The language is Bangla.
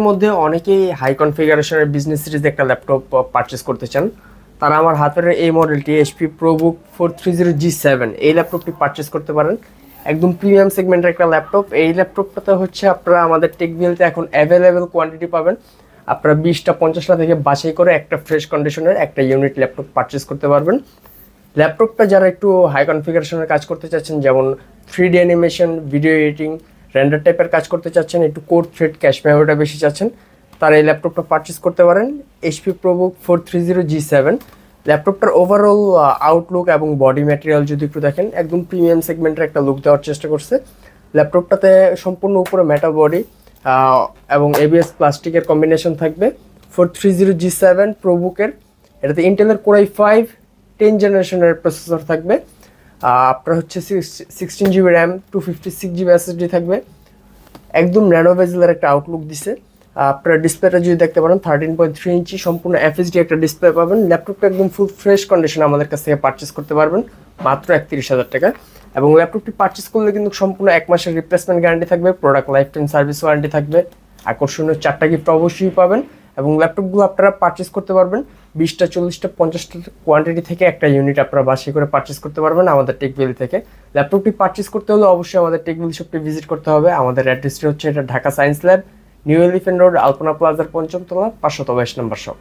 মধ্যে অনেকেই হাই কনফিগারেশনের বিজনেস সিরিজ একটা ল্যাপটপ পারচেস করতে চান। তারা আমার হাতের এই মডেলটি HP ProBook 430G7 এই ল্যাপটপটি পারচেস করতে পারেন। একদম প্রিমিয়াম সেগমেন্টের একটা ল্যাপটপ। এই ল্যাপটপটাতে হচ্ছে আপনারা আমাদের টেকভিলতে এখন অ্যাভেলেবেল কোয়ান্টিটি পাবেন। আপনারা 20টা 50টা থেকে বাছাই করে একটা ফ্রেশ কন্ডিশনের একটা ইউনিট ল্যাপটপ পারচেস করতে পারবেন। ল্যাপটপটা যারা একটু হাই কনফিগারেশনের কাজ করতে চাচ্ছেন, যেমন 3D animation, video editing, render টাইপের কাজ করতে চাচ্ছেন, একটু কোর থ্রেড ক্যাশ মেমোরিটা বেশি চাচ্ছেন, তারা এই ল্যাপটপটা পারচেস করতে পারেন। HP ProBook 430G7 ল্যাপটপটার ওভারঅল আউটলুক এবং বডি ম্যাটেরিয়াল যদি একটু দেখেন, একদম প্রিমিয়াম সেগমেন্টের একটা লুক দেওয়ার চেষ্টা করছে। ল্যাপটপটাতে সম্পূর্ণ উপরে মেটাল বডি এবং ABS প্লাস্টিকের কম্বিনেশন থাকবে। 430G7 প্রোবুকের, এটাতে ইন্টেলের Core i5 10 জেনারেশনের প্রসেসর থাকবে। আপনার হচ্ছে 16GB র্যাম, 256GB SSD থাকবে। একদম ন্যানো বেজেলের একটা আউটলুক দিছে। আপনার ডিসপ্লেটা যদি দেখতে পারেন 13.3 ইঞ্চি সম্পূর্ণ FHD একটা ডিসপ্লে পাবেন। ল্যাপটপটা একদম ফুল ফ্রেশ কন্ডিশনে আমাদের কাছ থেকে পারচেস করতে পারবেন মাত্র 31,000 টাকা। এবং ল্যাপটপটি পারচেস করলে কিন্তু সম্পূর্ণ 1 মাসের রিপ্লেসমেন্ট গ্যারান্টি থাকবে, product life time service warranty থাকবে, আকর্ষণীয় 4টা গিফট অবশ্যই পাবেন। এবং ল্যাপটপগুলো আপনারা পারচেস করতে পারবেন 20টা 40টা 50টা কোয়ান্টিটি থেকে একটা ইউনিট আপনারা বাছাই করে পারচেস করতে পারবেন আমাদের টেকভিল থেকে। ল্যাপটপটি পারচেস করতে হলে অবশ্যই আমাদের টেকভিল শপটি ভিজিট করতে হবে। আমাদের অ্যাড্রেসটি হচ্ছে এটা Dhaka science lab, new elephant road, Alpana প্লাজার 5ম তলা, 522 নম্বর শপ।